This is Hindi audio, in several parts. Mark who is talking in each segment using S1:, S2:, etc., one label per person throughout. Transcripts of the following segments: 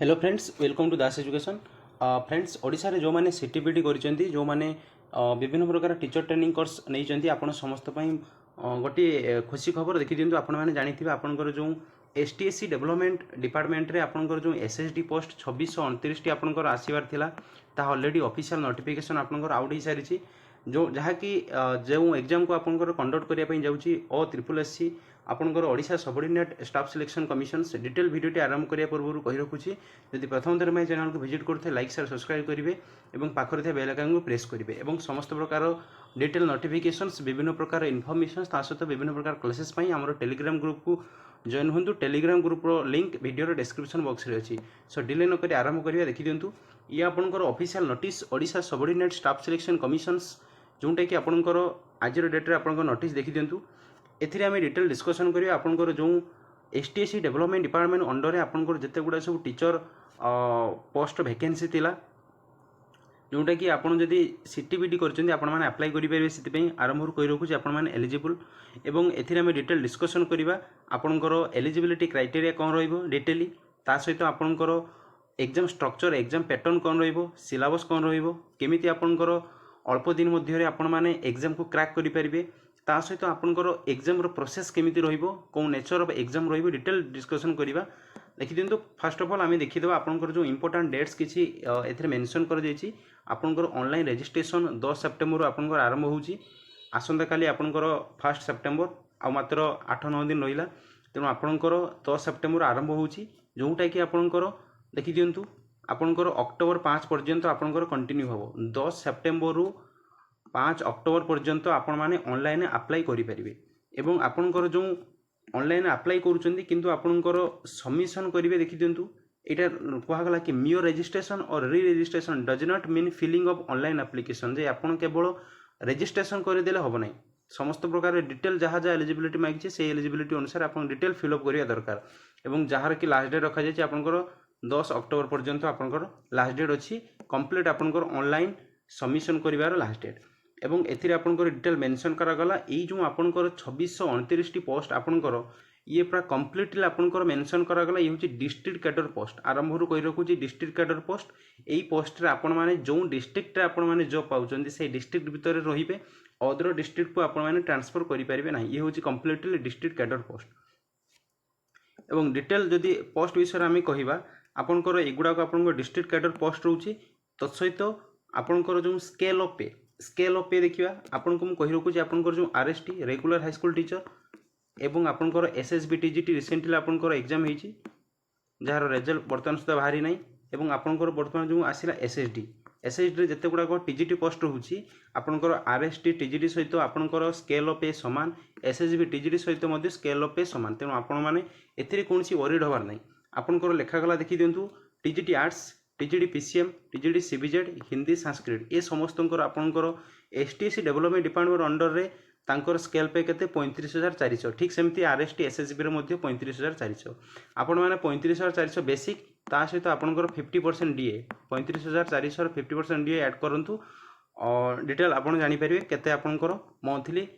S1: Hello friends, welcome to Das education. Friends, Odisha रे जो माने सीटीपीटी करिसेंती, जो माने विभिन्न प्रकार टीचर ट्रेनिंग कोर्स नहीं आपण समस्त गोटे खुशी खबर देखि दिंतु। आपण माने जानिथिबे आपनकर जो एसटीएससी डेवलपमेंट डिपार्टमेंट रे आपनकर जो एसएसडी पोस्ट 2629 टी आपनकर आसीबार थिला, ता ऑलरेडी ऑफिशियल नोटिफिकेशन आपनकर आउट ही सारिछि। जो जहाँकि जो एग्जाम को आपनकर कंडक्ट करिया पई जाउछि ओ ट्रिपल एससी आपनकर Odisha subordinate staff selection commission से डिटेल वीडियोटी आरंभ करिया पूर्व कहि रखुछि। यदि प्रथम थर मैं चैनल को विजिट करथे लाइक शेयर सब्सक्राइब करिवे एवं पाखरे थे बेल आइकन को प्रेस करिवे एवं समस्त प्रकार डिटेल नोटिफिकेशंस विभिन्न प्रकार इनफॉरमेशन ता सहित विभिन्न प्रकार क्लासेस पई हमर टेलीग्राम ग्रुप को जॉइन होंतु। टेलीग्राम ग्रुप रो लिंक वीडियो डिस्क्रिप्शन बॉक्स रे अछि। सो डिले न करी आरंभ करिया देखि दियंतु। ये आपनकर official notice Odisha subordinate staff selection commission's जोंटा कि आपनकर आज डेट रे आपनकर नोटिस देखि दियंतु। एथिरे आमे डिटेल डिस्कशन करिया आपनकर जो एसटीएससी डेवलपमेंट डिपार्टमेंट अंडर आपनकर जते गुडा सब टीचर पोस्ट वैकेंसी थिला, जोटा कि आपन जदि सीटीबीटी करछन्ती आपण माने अप्लाई करि परिबे। सिति पई आरंभ कहि रखु जे आपण माने एलिजिबल एवं एथिरे आमे डिटेल डिस्कशन करिबा आपनकर एलिजिबिलिटी क्राइटेरिया कोन रहइबो डिटेली, ता सहित आपनकर एग्जाम स्ट्रक्चर एग्जाम पैटर्न कोन रहइबो, सिलेबस कोन रहइबो, केमिति आपनकर अल्प दिन मध्य रे आपण माने एग्जाम को क्रैक करि परिबे, ता सहित आपनकर एग्जाम रो प्रोसेस केमिति रहिबो, कोन नेचर ऑफ एग्जाम रहिबो, डिटेल डिस्कशन करिबा। देखि दिंतु। फर्स्ट ऑफ ऑल आमे देखि देबा आपनकर जो इंपोर्टेंट डेट्स किछि एथिरे मेंशन कर देछि। आपनकर ऑनलाइन रजिस्ट्रेशन 10 सेप्टेम्बर आपनकर आरंभ होउछि। आसंता काली आपनकर 1 सेप्टेम्बर आ मात्र 8-9 दिन रहिला, तेनु आपनकर 10 सेप्टेम्बर आरंभ होउछि, जोटा कि आपनकर देखि दिंतु आपनकर अक्टोबर 5 पर्यंत आपनकर कंटिन्यू हबो। 10 सेप्टेम्बर रु 5 अक्टोबर पर्यंत आपण माने ऑनलाइन अप्लाई करि परिबे एवं आपनकर जो ऑनलाइन अप्लाई करूचंती किंतु आपनकर सबमिशन करिवे। देखि दिंतु एटा कहा गला कि मियो रजिस्ट्रेशन और re registration does not mean filling of online application, जे आपण केवल रजिस्ट्रेशन कर देले होबो नै। समस्त प्रकार डिटेल जहाँ जहाँ एलिजिबिलिटी मागिছে से एलिजिबिलिटी अनुसार आपण डिटेल फिल अप करिया दरकार एवं जहार कि लास्ट डेट रखा जाय आपनकर 10 अक्टोबर पर्यंत आपनकर लास्ट डेट अछि कंप्लीट आपनकर ऑनलाइन सबमिशन करिवार लास्ट डेट। एवं एथिरे आपनकर डिटेल मेंशन करा गला एई जो आपनकर 2629 टी पोस्ट आपनकर ये पूरा कंप्लीटली आपनकर मेंशन करा गला। ये होची डिस्ट्रिक्ट कैडर पोस्ट आरंभ रु कहि रखु छी डिस्ट्रिक्ट कैडर पोस्ट। एई पोस्ट रे आपण माने जो डिस्ट्रिक्ट रे आपण माने जॉब पाउचंदी से डिस्ट्रिक्ट भीतर रहिबे, अदर डिस्ट्रिक्ट को आपण माने ट्रांसफर करि परिबे नाही। ये होची कंप्लीटली डिस्ट्रिक्ट कैडर पोस्ट। एवं डिटेल जदि पोस्ट विषय आमे कहिबा आपनकर एगुडा को आपनकर डिस्ट्रिक्ट कैडर पोस्ट रहउची। तत्सहित आपनकर जो स्केल ऑफ पे देखिबा आपन को कहि रखु जे आपनकर जो RST regular high school teacher एवं आपनकर एसएसबी टीजीटी रिसेंटली आपनकर एग्जाम हेची, जार रिजल्ट बर्तमान सुधा बाहरी नाही। एवं आपनकर बर्तमान जो आसिला एसएसडी रे जते गुडा को टीजीटी पोस्ट रहउची आपनकर आरएसटी टीजीटी सहित आपनकर स्केल ऑफ पे समान, एसएसबी टीजीटी सहित मध्ये स्केल ऑफ पे समान। तेनु आपण माने एथिरे कोनसी वरीड होबार नाही। आपनकर लेखा गला देखि दियंतु TGT arts, TGD PCM, TGD CBZ, Hindi Sanskrit ए समस्तंकर आपनकर एसटीएससी डेवलपमेंट डिपार्टमेंट अंडर रे तांकर स्केल पे केते 35400। ठीक सेमती आरएसटी एसएसबी रे मध्ये 35400। आपण माने 35400 बेसिक ता सहित आपनकर 50% डीए 35400 50% डीए ऐड करंतु और डिटेल आपण जानि परिबे केते आपनकर मंथली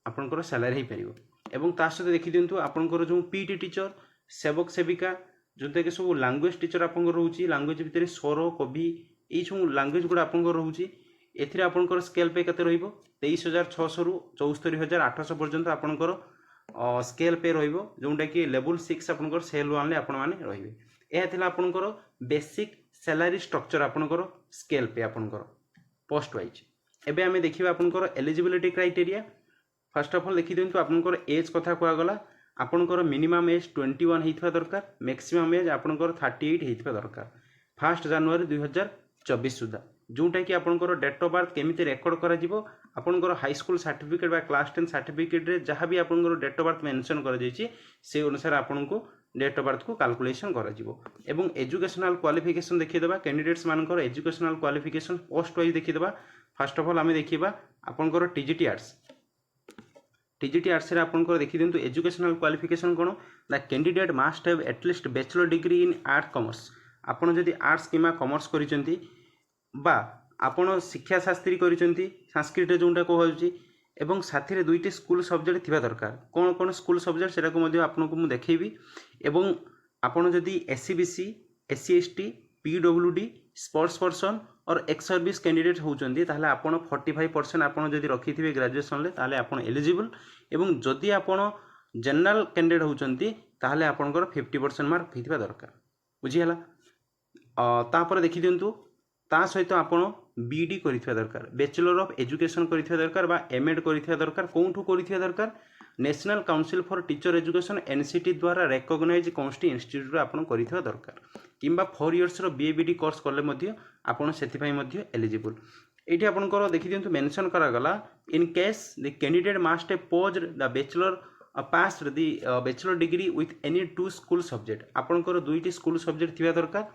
S1: आपनकर सैलरी हे परिबो। एवं ता सहित देखि दियंतु आपनकर जो पीटी टीचर, सेवक सेविका जोते के सब लैंग्वेज टीचर आपनकर रहउची, लैंग्वेज भितर स्वर कवि ए जो लैंग्वेज गुडा आपनकर रहउची। एथिरे आपनकर स्केल पे केते रहिबो 23600 रु 74800 पर्यंत आपनकर स्केल पे रहिबो, जोंटा कि लेवल 6 आपनकर सेल 1 ले आपण माने रहिबे। एहा थिला आपनकर बेसिक सैलरी स्ट्रक्चर आपनकर स्केल पे आपनकर पोस्ट वाइज। एबे हमें देखिबा आपनकर eligibility criteria. First of all देखि दियंतु आपनकर एज कथा कोआ गला। आपनकर मिनिमम एज 21 हेइथबा दरकार, मैक्सिमम एज आपनकर 38 हेइथबा दरकार 1 जनवरी 2024 सुधा। जोटा कि आपनकर डेट ऑफ बर्थ केमिति रेकॉर्ड करा जिवो आपनकर हाई स्कूल सर्टिफिकेट बा क्लास 10 सर्टिफिकेट रे जहां भी आपनकर डेट ऑफ बर्थ मेंशन करा जायछि से अनुसार आपनको डेट ऑफ बर्थ को कैलकुलेशन करा जिवो। एवं एजुकेशनल क्वालिफिकेशन देखि देबा कैंडिडेट्स मानकर एजुकेशनल क्वालिफिकेशन पोस्ट वाइज देखि देबा। फर्स्ट ऑफ ऑल आमे देखिबा आपनकर टीजीटी आर्ट्स रे आपनकर देखि दिंतु एजुकेशनल क्वालिफिकेशन कोन the candidate must have at least bachelor degree in art commerce. आपण जदि आर्ट्स किमा कॉमर्स करिसेंती बा आपण शिक्षा शास्त्री करिसेंती संस्कृत जोंटा कहउची एवं साथी रे दुईटी स्कूल सब्जेक्ट थिबा दरकार। कोन कोन स्कूल सब्जेक्ट सेटा को मध्ये आपनको मु देखैबी। एवं आपण जदि SCBC SC ST PWD sports person और एक्स सर्विस कैंडिडेट होउचंदी ताहले आपण 45% आपण जदि रखिथिबे ग्रेजुएशन ले ताहले आपण एलिजिबल एवं जदि आपण जनरल कैंडिडेट होउचंदी ताहले आपणकर 50% मार्क रखिथिबा दरकार बुझिहला। तापर देखि दियंतु ता सहित आपण बीडी करिथिबा दरकार बैचलर ऑफ एजुकेशन करिथिबा दरकार बा एमएड करिथिबा दरकार कोउठु करिथिबा दरकार national council for teacher education NCT द्वारा रेकग्नाइज कौनसी इंस्टीट्यूट आपण करिथिबा दरकार किंबा 4 इयर्स रो बीएबीडी कोर्स करले मध्ये आपण सेथिफाई मध्ये एलिजिबल। एठी आपणकर देखि दियंतु मेंशन करा गला in case the candidate must pose the bachelor pass the bachelor degree with any 2 school subject आपणकर दुईटी स्कूल सब्जेक्ट थिबा दरकार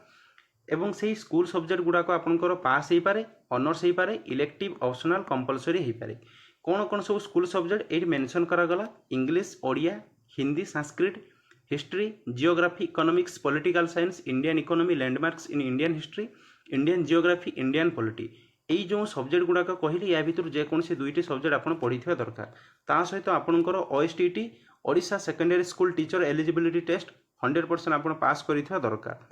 S1: एवं से स्कूल सब्जेक्ट गुड़ाक आपंकर पास हो पारे ऑनर्स हो पारे इलेक्टिव ऑप्शनल कंपलसरी हो पारे कौन कौन सब स्कूल सब्जेक्ट ये मेंशन करागला English Odia Hindi Sanskrit history geography economics political science Indian economy landmarks in Indian history Indian geography Indian polity यही जो सब्जेक्ट गुड़ाक कहली या भर जेकोसी दुईटी सब्जेक्ट आप पढ़ी दरकार ता सहित आपंकर OSTT Odisha secondary school teacher eligibility test 100% आप पास कर दरकार।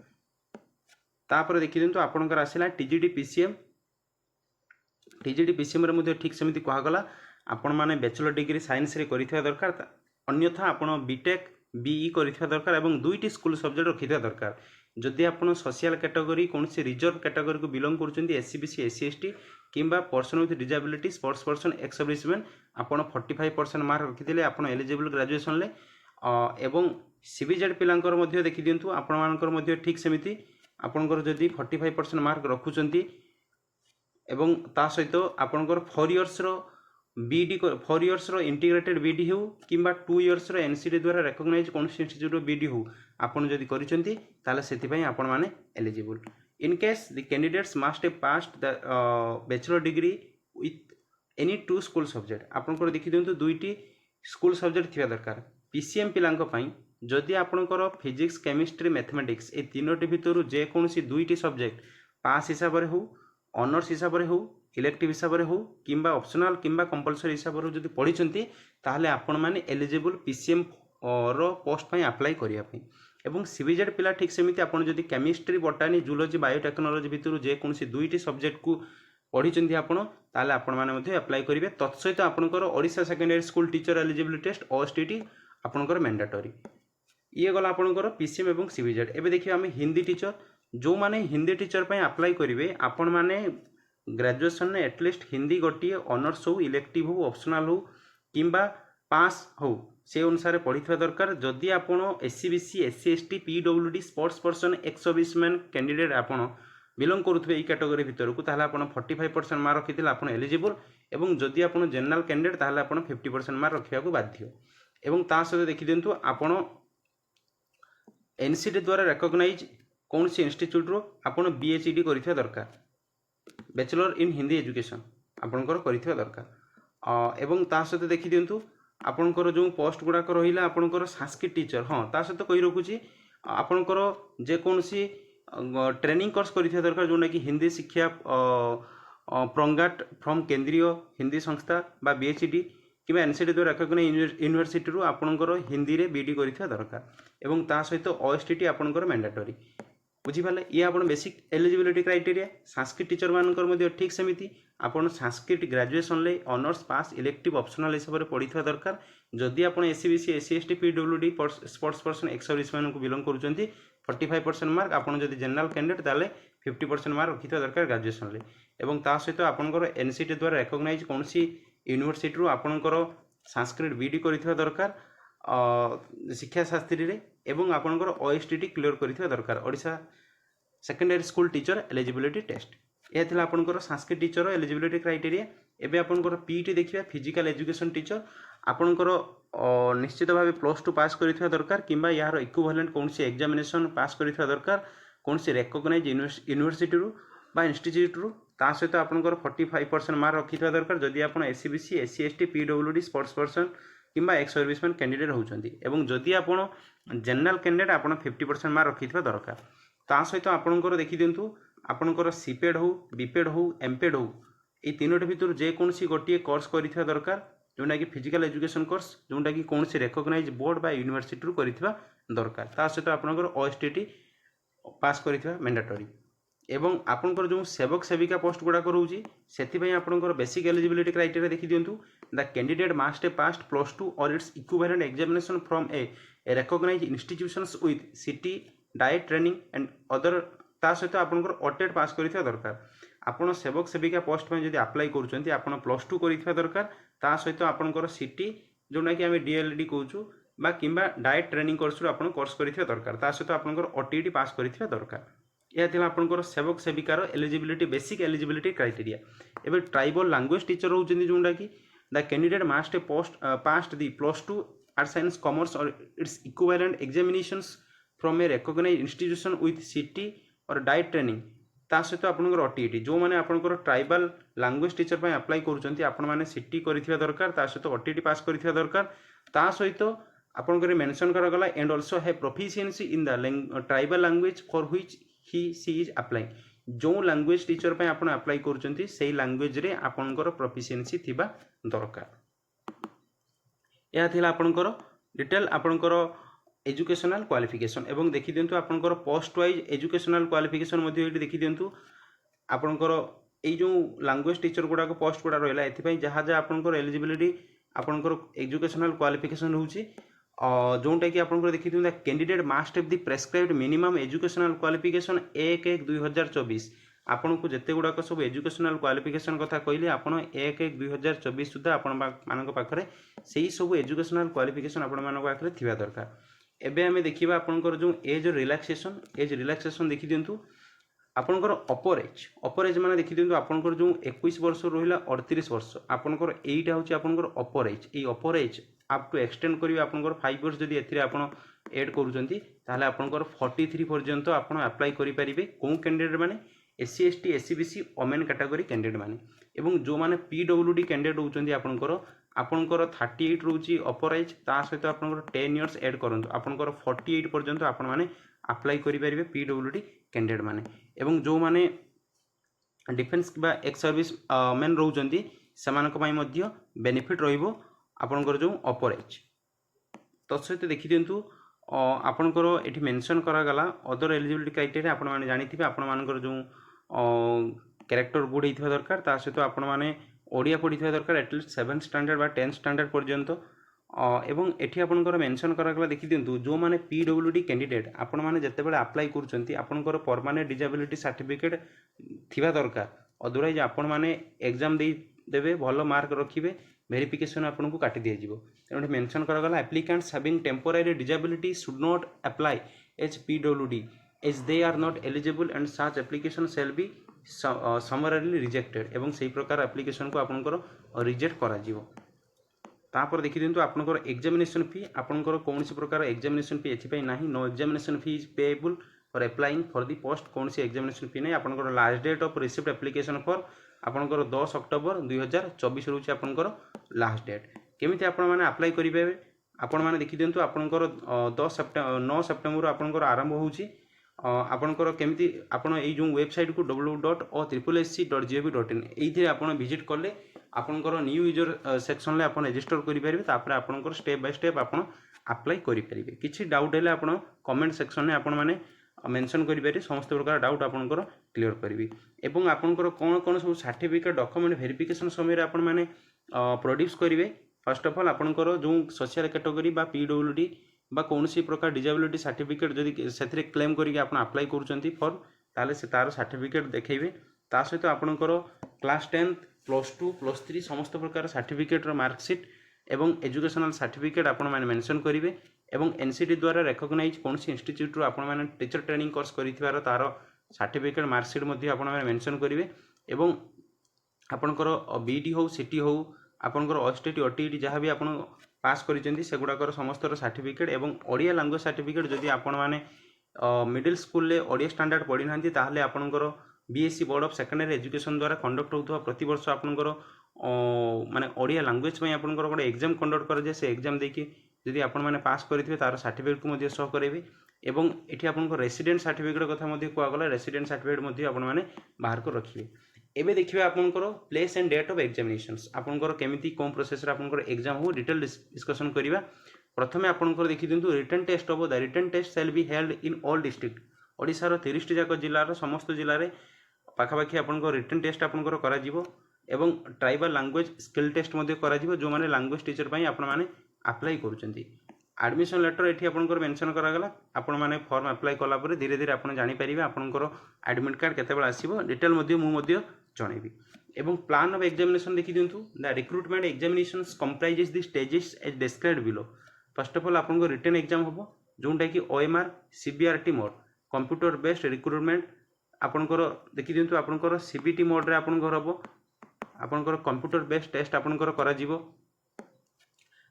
S1: तापर देखि दियंतु आपनकर आसिला टीजीडी पीसीएम रे मध्ये ठीक सेमिति कहगला आपण माने बैचलर डिग्री साइंस रे करिथिबा दरकार अन्यथा आपण बीटेक बीई करिथिबा दरकार एवं दुईटी स्कूल सब्जेक्ट रखिथिबा दरकार। जदि आपण सोशल कैटेगरी कोनसे रिजर्व कैटेगरी को बिलोंग करचंदी एससीबीसी एससी एसटी किंबा person with disability sports person ex serviceman आपण 45% मार्क रखिथिले आपण एलिजिबल ग्रेजुएशन ले एवं सीबीजेड पिलांकर मध्ये देखि दियंतु आपण मानकर मध्ये ठीक सेमिति आपणकर जदि 45% मार्क रखुचंती एवं ता सहित आपणकर 4 इयर्स रो बीडी 4 इयर्स रो इंटीग्रेटेड बीडी हो किंबा 2 इयर्स रो एनसीडी द्वारा रेकग्नाइज कोनसी इंस्टीट्यूट रो बीडी हो आपण जदि करिसंती ताले सेति पई आपण माने eligible. In case the candidates must have passed the bachelor degree with any 2 school subject आपणकर देखि दियंतु दुईटी स्कूल सब्जेक्ट थिबा दरकार। पीसीएम पिलांक पई जदि आपणकर फिजिक्स केमिस्ट्री मैथमेटिक्स ए तीनोटी भितर जेकोसी दुईटी सब्जेक्ट पास हिसाब से हो ऑनर्स हिसाब से हो इलेक्टिव हिसाब से हो किंबा ऑप्शनल किंबा कंपलसरी हिसाब से जदि पढ़ी ताहले आपण माने एलिजिबल पीसीएम रो पोस्ट पई अप्लाई करिया पई एवं सीबीजेड पिला ठीक सेमिति आपण जदि केमिस्ट्री बोटानी जूलॉजी बायोटेक्नोलॉजी भितर जेकोसी दुईटी सब्जेक्ट को पढ़ी आपण ताहले आपण माने मध्ये अप्लाई करिवे। तत्सहित आपणकर Odisha secondary school teacher eligibility test OSTT आपणकर मैंडेटरी ये गला आपणकर पीसीएम एवं सीबीजेड। एबे देखिए आम हिंदी टीचर जो माने हिंदी टीचर पई अप्लाई करिवे आपण माने ग्रेजुएशन ने एटलिस्ट हिंदी गोटे ऑनर्स हो इलेक्टिव हो ऑप्शनल हो किंबा पास हो से अनुसार पढ़ी दरकार। जदि आपण SCBC SC ST PWD sports person ex serviceman candidate आपण बिलोंग करुवे ये कैटेगरी भितर को ताहले आपण 45% मार्क रखिथिले आपण एलिजिबल एवं जदि आपण जनरल कैंडिडेट ताहले आपण 50% मार्क रखिया को बाध्य एवं ता सहित देखि दियंतु आपण एनसीटी द्वारा रेकग्नाइज कौन सी इंस्टीट्यूट रो आपण बीएचईडी करिथिबा दरकार बैचलर इन हिंदी एजुकेशन आपणकर करिथिबा दरकार एवं ता सहित देखि दियंतु आपणकर जो पोस्ट गुडाक रहिला आपणकर संस्कृत टीचर हाँ ता सहित कहि रखुची आपणकर जे कोनसी ट्रेनिंग कोर्स करिथिबा दरकार जोना कि हिंदी शिक्षा प्रंगाट फ्रॉम केंद्रीय हिंदी संस्था बा बीएचईडी कि एनसीटी द्वारा रेकग्नाइज यूनिवर्सिटी रू आपणकर हिंदी रे बीडी करिथिबा दरकार एवं ता सहित OSTT आपणकर मैंडेटरी बुझिपाले ये आपण basic eligibility criteria. Sanskrit teacher मानकर मध्ये ठीक सेमिति आपण संस्कृत ग्रेजुएशन ले ऑनर्स पास इलेक्टिव ऑप्शनल हिसाब से पढ़ी दरकार। जदि आपण SCBC SC ST PWD sports person ex serviceman को बिलोंग करूचंती 45% मार्क आपण जदि जनरल कैंडिडेट ताले 50% मार्क रखिथा दरकार ग्रेजुएशन ले एवं ता सहित आपणकर एनसीटी द्वारा रेकग्नाइज कोनसी यूनिवर्सिटी रू आपणकर संस्कृत बीडी करिथिबा दरकार शिक्षा शास्त्री रे एवं आपणकर OSTT क्लियर करिथिबा दरकार Odisha secondary school teacher eligibility test. यह थिला आपणकर संस्कृत टीचर एलिजिबिलिटी क्राइटेरिया। एबे आपणकर पीटी देखिबा फिजिकल एजुकेशन टीचर आपणकर निश्चित भाव +2 पास करिथिबा दरकार किंबा यार इक्विवेलेंट कोनसी एग्जामिनेशन पास करिथिबा दरकार कोनसी रेकग्नाइज यूनिवर्सिटी रू बा इंस्टीट्यूट रू ता सहित आपणकर 45% मार्क रखिथिबा दरकार। जदि आपण SCBC SC ST PWD sports person किंबा एक्स सर्विसमैन कैंडिडेट होउचंदी एवं जदि आपण जनरल कैंडिडेट आपण 50% मार्क रखिथिबा दरकार। ता सहित आपणकर देखि दियंतु आपणकर सीपेड हो बीपेड हो एमपेड हो ए तीनोटी भितर जे कोनसी गोटे कोर्स करिथिबा दरकार जोना कि फिजिकल एजुकेशन कोर्स जोना कि कोनसी रेकग्नाइज बोर्ड बा यूनिवर्सिटी रू करिथिबा दरकार। ता सहित आपणकर OSTT पास करिथिबा मैंडेटरी एवं आपनकर जो सेवक सेविका पोस्ट गुड़ाक रोचे से आपंकर बेसिक एलिजिबिलिटी क्राइटेरिया देखी दिंतु द कैंडिडेट मस्ट पास्ट +2 और its equivalent examination from a recognised institutions with CT DIET training and other ता सहित आपंकर अटेड पास करिथिबा दरकार आपण सेवक सेविका पोस्ट में जब अप्लाई करुँच आपड़ +2 करिथिबा दरकार ता सहित आपंकर सिटी जोटा कि आम डीएलडी कहूँ बा किंबा डाइट ट्रेनिंग कोर्स आप कोर्स करिथिबा दरकार ता सहित आपंकर ओटीईटी पास करिथिबा दरकार यह थिला आपंकर सेवक सेविकार एलिजिबिलिटी बेसिक एलिजिबिलिटी क्राइटेरिया एवं ट्राइबल लैंग्वेज टीचर होउचंदी जोंडा कि the candidate must post past the +2 art science commerce और its equivalent examinations from a recognized institution with CT और डाइट ट्रेनिंग ता सहित आपंकर ओटीईटी जो माने आपंकर ट्राइबल लैंग्वेज टीचर पे अप्लाई करूचंती आपण माने सिटी करिथिबा दरकार ता सहित ओटीईटी पास करिथिबा दरकार ता सहित आपंकर मेंशन करा गला and also have proficiency in the tribal language for which he she is applying जो लैंग्वेज टीचर पे आपण अप्लाई करूचंती सेही लैंग्वेज रे आपनकर प्रोफिशिएंसी थिबा दरकार या थिला आपनकर डिटेल आपनकर एजुकेशनल क्वालिफिकेशन एवं देखि दिंतु आपनकर पोस्ट वाइज एजुकेशनल क्वालिफिकेशन मध्ये एठी देखि दिंतु आपनकर ए जो लैंग्वेज टीचर गुडा को पोस्ट गुडा रहला एथि जहाँ जहाँ आपनकर एलिजिबिलिटी आपनकर एजुकेशनल क्वालिफिकेशन होउची जोटा कि आपको देखी the candidate must have the prescribed minimum educational qualification 1/1/2024 आपन को जिते गुड़ाक सब एजुकेशनल क्वालिफिकेशन कथा कहले आपन 1/1/2024 सुधा आपण मानक पाखरे सेही सब एजुकेशनल क्वालिफिकेशन आपण मानक पाखरे थिबा दरकार एबे हमें देखिबा आपनकर जो एज रिलैक्सेशन देखि दिंतु आपनकर अपर एज माने देखि दिंतु आपनकर जो 21 वर्ष रहिला 38 वर्ष आपनकर एटा होची आपनकर अपर एज आप टू एक्सटेंड करिवे आपनकर 5 इयर्स जदी एथिरे आपण ऐड करूचंती ताले आपनकर 43 पर्यंत आपण अप्लाई करि परिबे कोन कैंडिडेट माने SC ST SC BC women category candidate माने एवं जो माने पीडब्ल्यूडी कैंडिडेट होचंती आपनकर 38 रोची अपर एज ता सहित आपनकर 10 इयर्स ऐड करंतु आपनकर 48 पर्यंत आपण माने अप्लाई करि परिबे पीडब्ल्यूडी कैंडिडेट माने एवं जो माने डिफेंस बा एक्स सर्विस मेन रोचंती सेमानक पई मध्य बेनिफिट रहिबो आपनकर जो अपर एज तत्सहित देखि दिंतु आपनकर एठी मेंशन करा गला अदर एलिजिबिलिटी क्राइटेरिया आपण माने जानिथिबे आपण मानकर जो कैरेक्टर गुड हेथिबा दरकार ता सहित आपण माने ओडिया पढिथिबा दरकार एटलीस्ट 7th स्टैंडर्ड बा 10th स्टैंडर्ड पर्यंत एवं एठी आपनकर मेंशन करा गला देखि दिंतु जो माने पीडब्ल्यूडी कैंडिडेट आपण माने जते बेले अप्लाई करूचंती आपनकर परमानेंट डिसेबिलिटी सर्टिफिकेट थिबा दरकार अदरवाइज आपण माने एग्जाम दे देबे भलो मार्क रखिबे वेरिफिकेशन आपन को काटी दिया जिवो तेणु मेंशन करा गला applicants having temporary disability should not apply as PWD as they are not eligible and such application shall be summarily rejected एवं सही प्रकार एप्लिकेशन को आपनकर रिजेक्ट करा जिवो तापर देखि दिंतु आपनकर एग्जामिनेशन फी आपनकर कोनसी प्रकार एग्जामिनेशन फी एथि पई नाही no examination fee is payable for applying for the post कोनसी एग्जामिनेशन फी नाही आपनकर last date of received application for आपनकर 10 अक्टोबर 2024 रोचे आपनकर लास्ट डेट केमिति आपण माने अप्लाई करिबे आपण माने देखि दिंतु आपनकर 9 सेप्टेम्बर आपनकर आरंभ होउची आपनकर केमिति आपण एई जो वेबसाइट को www.sssc.gov.in एइथे आपण विजिट करले आपनकर न्यू यूजर सेक्शन ले आपण रजिस्टर करि परिबे तापर आपनकर स्टेप बाय स्टेप आपण अप्लाई करि परिबे किछि डाउट हेले आपण कमेंट सेक्शन ने आपण माने मेंशन करि परिबे समस्त प्रकार डाउट आपनकर क्लियर करिवि एवं आपनकर कोन कोन सब सर्टिफिकेट डॉक्यूमेंट वेरिफिकेशन समय रे आपण माने प्रोड्यूस करिवे फर्स्ट ऑफ ऑल आपनकर जो सोशल कैटेगरी बा पीडब्ल्यूडी बा कोनसी प्रकार डिसेबिलिटी सर्टिफिकेट जदि सेथिरे क्लेम करिके आपण अप्लाई करूचंती फॉर्म ताले से तार सर्टिफिकेट देखैबे ता सहित आपनकर क्लास 10 +2 +3 समस्त प्रकार सर्टिफिकेट रो मार्कशीट एवं एजुकेशनल सर्टिफिकेट आपण माने मेंशन करिवे एवं एनसीटी द्वारा रिकॉग्नाइज कोनसी इंस्टीट्यूट रो आपण माने टीचर ट्रेनिंग कोर्स करिथिबार तार सर्टिफिकेट मार्कशीट मध्ये आपण माने मेंशन करिवे एवं आपनकर बीडी हो सिटी हो आपनकर ओएसटीटी ओटीईटी जहाँ भी आपण पास करिसेंती सेगुडाकर समस्त सर्टिफिकेट एवं ओडिया लैंग्वेज सर्टिफिकेट जदि आपण माने मिडिल स्कूल ले ओडिया स्टैंडर्ड पढ़ी नांती ताहले आपनकर BSc board of secondary education द्वारा कंडक्ट होता प्रति वर्ष आपनकर माने ओडिया लैंग्वेज में आपनकर गोटे एग्जाम कंडक्ट कर जे से एग्जाम देकी जदि आपण माने पास करिथिबे तार सर्टिफिकेट को मध्ये शो करेबे एवं एठी आपनकर रेसिडेंट सर्टिफिकेट कथा मध्ये कुआ गला रेसिडेंट सर्टिफिकेट मध्ये आपण माने बाहर को रखिबे एबे देखिबे आपनकर place and date of examinations आपनकर केमिति कोन प्रोसेस रे आपनकर एग्जाम हो डिटेल डिस्कशन करिबा प्रथमे आपनकर देखि दिंतु written test of the written test shall be held in all district ओडिशार 30 जाक जिलार समस्त जिले पाखापाखि आपन रिटन टेस्ट आपन करा एवं ट्राइबल लैंग्वेज स्किल टेस्ट जो मैंने लैंग्वेज टीचर पर आपण मैंने अप्लाई करुँच एडमिशन लेटर ये आपंकर मेंशन करागला आपण मैंने फॉर्म अप्लाई कलापर धीरे धीरे आप जानीपर आपंकर एडमिट कार्ड केते आसो डिटेल जनइबी एवं प्लान ऑफ एग्जामिनेशन देखि दिंतु the recruitment examinations comprises the stages as described below first of all आपन रिटन एग्जाम हम जोटा कि OMR CBRT mode computer based recruitment आपनकर देखि दिंतु आपनकर सीबीटी मोड रे आपनकर हम आपनकर कंप्यूटर बेस्ड टेस्ट आपनकर करा जीवो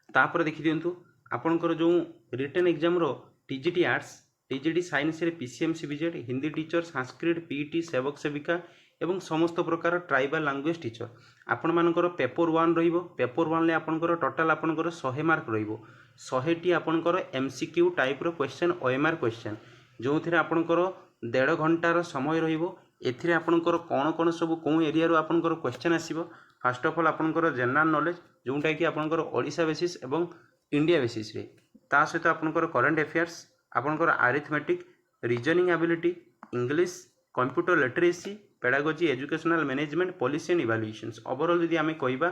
S1: तापर देखि दिंतु आपनकर जो रिटन एग्जाम रो टीजीटी आर्ट्स टीजीटी साइंस रे PCM CBZ Hindi teacher Sanskrit PET सेवक सेविका एवं समस्त प्रकार ट्राइबल लैंग्वेज टीचर आपण मानकर पेपर 1 रहिबो पेपर 1 ले आपनकर टोटल आपनकर 100 मार्क रहिबो 100 टी आपनकर एमसीक्यू टाइप रो क्वेश्चन ओएमआर क्वेश्चन जो थिरे आपनकर 1.5 घंटार समय रहिबो एथिरे आपनकर कोन सब को एरिया रो आपनकर क्वेश्चन आसीबो फर्स्ट ऑफ ऑल आपनकर जनरल नॉलेज जोटा कि आपनकर ओडिशा बेसिस एवं इंडिया बेसिस रे ता सहित आपनकर करंट अफेयर्स आपनकर arithmetic reasoning ability English computer literacy pedagogy educational management policy and evaluations overall यदि आमे कहबा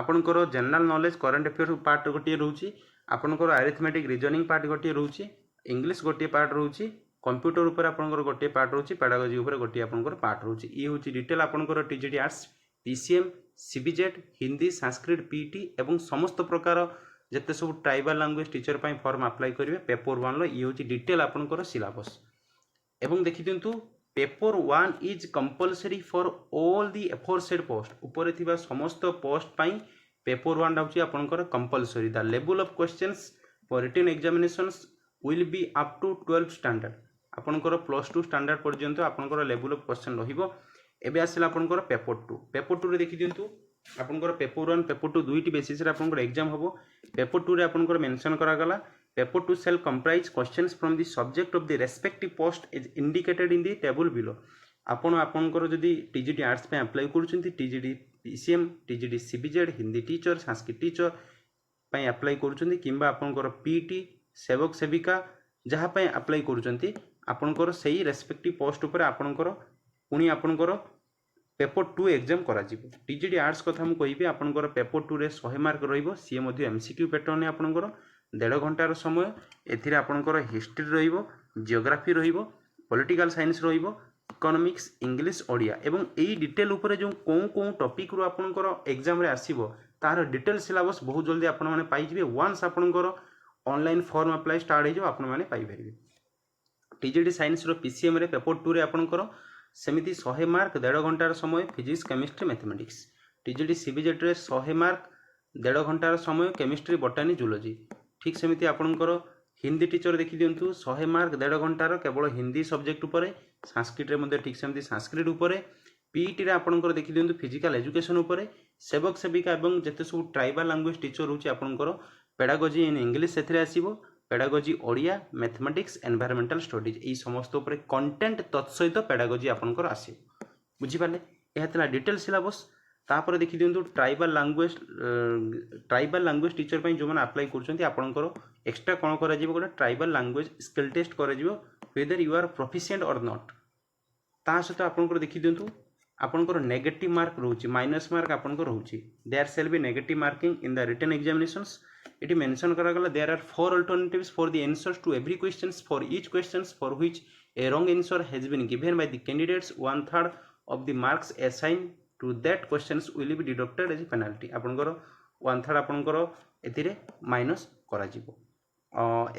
S1: आपनकर general knowledge current affairs part गोटे रहउची आपनकर अरिथमेटिक रीजनिंग पार्ट गोटे रहउची इंग्लिश गोटे पार्ट रहउची कंप्यूटर ऊपर आपनकर गोटे पार्ट रहउची पेडागोजी ऊपर गोटे आपनकर पार्ट रहउची ई होची डिटेल आपनकर TGT arts PCM CBZ Hindi Sanskrit PT एवं समस्त प्रकार जते सब ट्राइबल लैंग्वेज टीचर पई फॉर्म अप्लाई करिवे पेपर 1 लो ई होची डिटेल आपनकर सिलेबस एवं देखि दिंतु paper 1 is compulsory for all the aforesaid post ऊपर थिबा समस्त पोस्ट पई पेपर 1 होची आपनकर compulsory the level of questions for written examinations will be up to 12 standard आपनकर +2 स्टैंडर्ड पर्यंत आपनकर लेवल ऑफ क्वेश्चन रहिबो एबे आसिला आपनकर पेपर 2 रे देखि दिंतु आपनकर पेपर 1 पेपर 2 दुईटी बेसिस रे आपनकर एग्जाम हबो पेपर 2 रे आपनकर मेंशन करा गला paper 2 shall comprise questions from the subject of the respective post as indicated in the table below आपण आपनकर जदि टीजीटी आर्ट्स पे अप्लाई करूछंती TGT PCM TGT CBZ Hindi teacher Sanskrit teacher पे अप्लाई करूछंती किंबा आपनकर पीटी सेवक सेविका जहा पे अप्लाई करूछंती आपनकर सही रेस्पेक्टिव पोस्ट ऊपर आपनकर पुनी आपनकर पेपर 2 एग्जाम करा जिवो टीजीटी आर्ट्स कथा हम कहिबे आपनकर पेपर 2 रे 100 मार्क रहिबो सी मध्ये एमसीक्यू पैटर्न आपनकर 1.5 घंटार समय एथिरे आपनकर हिस्ट्री रहिबो जियोग्राफी रहिबो पॉलिटिकल साइंस रहिबो इकोनॉमिक्स इंग्लिश ओडिया एवं एई डिटेल ऊपर जो को टॉपिक रो आपनकर एग्जाम रे आसीबो तार डिटेल सिलेबस बहुत जल्दी आपण माने पाई जिवे वंस आपनकर ऑनलाइन फॉर्म अप्लाई स्टार्ट हे जो आपण माने पाई परिबे टीजीटी साइंस रो पीसीएम रे पेपर 2 रे आपनकर सेमिति 100 मार्क 1.5 घंटार समय physics chemistry mathematics TGT CBZ रे 100 मार्क 1.5 घंटार समय केमिस्ट्री बोटानी जूलॉजी ठीक सेमिति आपनकर हिंदी टीचर देखि दियंतु 100 मार्क 1.5 घंटार केवल हिंदी सब्जेक्ट उपरे संस्कृत रे मध्ये ठीक सेमिति संस्कृत उपरे पीईटी रे आपनकर देखि दियंतु फिजिकल एजुकेशन उपरे सेवक सेविका एवं जते सब ट्राइबल लैंग्वेज टीचर होची आपनकर पेडागोजी इन इंग्लिश सेथरे आसीबो pedagogy Odia mathematics environmental studies ई समस्त ऊपर कंटेंट तत्सहित पेडागोजी आपनकर आसी बुझी पाले एहतला डिटेल सिलेबस तापर देखि दियंतु ट्राइबल लैंग्वेज टीचर पई जो माने अप्लाई करछंती आपनकर एक्स्ट्रा कोन करा जिवो गोटे ट्राइबल लैंग्वेज स्किल टेस्ट करा जिवो वेदर यू आर प्रोफिशिएंट और नॉट ता सहित आपनकर देखि दियंतु आपनकर नेगेटिव मार्क रहउची माइनस मार्क आपनकर रहउची there shall be negative marking in the written examinations it mention करा गला there are 4 alternatives for the answers to every questions for each questions for which a wrong answer has been given by the candidates 1/3 of the marks assigned to that questions will be deducted as penalty आपनकर 1/3 आपनकर एथिरे माइनस करा जिवो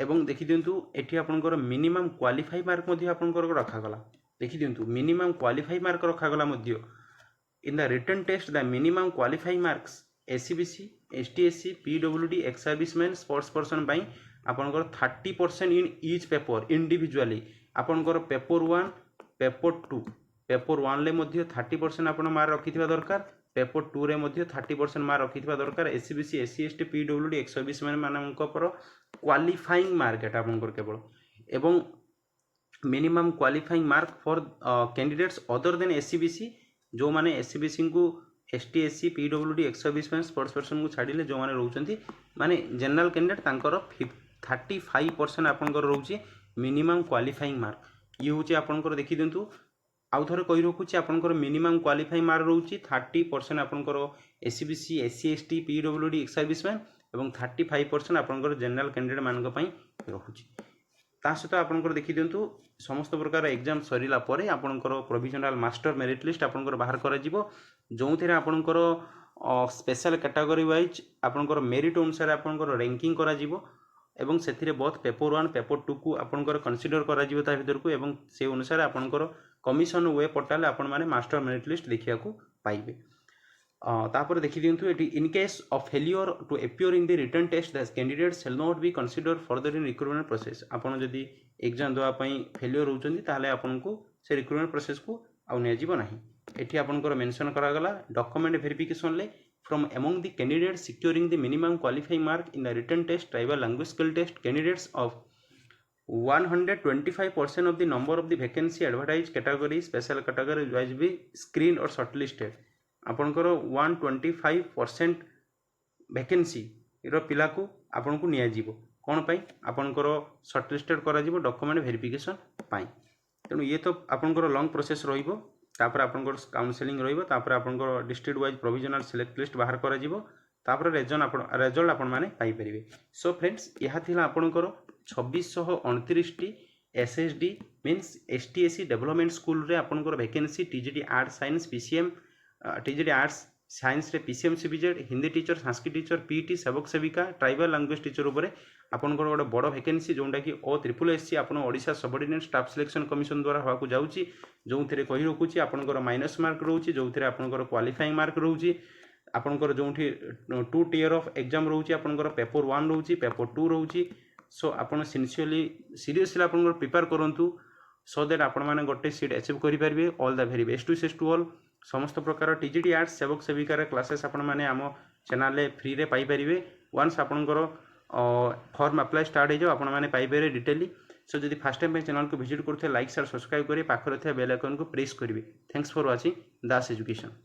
S1: एवं देखि दियंतु एठी आपनकर मिनिमम क्वालिफाई मार्क मध्ये आपनकर रखा गला देखि दियंतु मिनिमम क्वालिफाई मार्क रखा गला मध्ये in the written test the minimum qualify marks SCBC STSC PWD ex serviceman sports person by आपनकर 30% इन ईच पेपर इंडिविजुअली आपनकर पेपर 1 पेपर 2 पेपर 1 ले मध्ये 30% आपण मार्क रखिथिबा दरकार पेपर 2 रे मध्ये 30% मार्क रखिथिबा दरकार SCBC SC ST PWD ex serviceman मानक पर क्वालिफाइंग मार्क एटा आपनकर केवल एवं minimum qualifying mark for candidates other than SCBC जो माने एससीबीसी को STSC PWD ex serviceman sports person को छाड़िले जो माने रहउचंती माने जनरल कैंडिडेट तांकर 35% आपनकर रहउची मिनिमम क्वालिफाइंग मार्क ये हूँ आपंकर देखी दिंतु आउ थे कही रखुच्छी आपंकर मिनिमम क्वालिफाइंग मार्क रोचे 30% आपंकर SCBC SC ST PWD ex serviceman और 35% आपंकर जनरल कैंडिडेट मान रखुच्छी ता सहित आपंकर देखी दिंतु समस्त प्रकार एग्जाम सरीला परे आपंकर प्रोविजनल मास्टर मेरिट लिस्ट आपंकर बाहर करा जिवो जो थे आपंकर स्पेशल कैटेगरी वाइज आपंकर मेरिट अनुसार आपंकर रैंकिंग करा जिवो एवं से बहुत पेपर 1 पेपर 2 को आपंकर कन्सिडर करा जिवो ता भीतर को एवं से अनुसार आपंकर कमिशन वेब पोर्टाल आपण माने मास्टर मेरिट लिस्ट देखिया को पाइबे तापर देखि दिंतु एटी in case of failure to appear in the written test that candidates shall not be consider further in recruitment process आपण जदी एग्जाम देवा पई फेलियर होउचंदी ताले आपण को से रिक्रूटमेंट प्रोसेस को आउ ने जीवो नाही एठी आपनकर मेंशन करा गला डॉक्यूमेंट वेरिफिकेशन ले from among the candidates securing the minimum qualifying mark in the written test tribal language skill test candidates of 125% of the number of the vacancy advertised category special category wise be screened or shortlisted आपनकर 125% वैकेंसी रो पिला को आपन को निया जीवो कोन पई आपनकर शॉर्टलिस्टेड करा जीवो डॉक्यूमेंट वेरिफिकेशन पई तेनु ये तो आपनकर लॉन्ग प्रोसेस रहिबो तापर आपनकर काउंसलिंग रहिबो तापर आपनकर district wise provisional select list बाहर करा जीवो तापर रिजल्ट आपण माने पाई परिबे सो फ्रेंड्स यहा थिला आपनकर 2629 SSD means STSC development school रे आपनकर vacancy TGD arts science PCM TGD arts science रे PCM CBZ Hindi teacher Sanskrit teacher PT सेवक सेविका ट्राइबल लैंग्वेज टीचर ऊपर आपनकर गोटे बड़ वैकेंसी जोटा कि OSSC आपण Odisha subordinate staff selection commission द्वारा होवाकू जाउची जो थे कही रखुची आपनकर माइनस मार्क रोची जो थे आपनकर क्वालिफाइंग मार्क रोची आपनकर जोठी 2 टियर ऑफ एग्जाम रोची आपनकर पेपर 1 रोची पेपर 2 रोची सो आपन सीरियसली आपन प्रिपेयर करंतु सो दैट आपण माने गोटे सीट अचीव करि परबे all the very best wishes to all समस्त प्रकार टीजीडी आर्ट्स सेवक सेविका रे क्लासेस आपण माने आम चैनल रे फ्री रे पाई परिबे वंस आपनकर फॉर्म अप्लाई स्टार्ट हो जाओ आपण माने पाई परिबे डिटेली सो जदि फर्स्ट टाइम पे चैनल को विजिट करथे लाइक शेयर सब्सक्राइब करी पाखरे थे बेल आइकन को प्रेस करिवे thanks for watching Das education.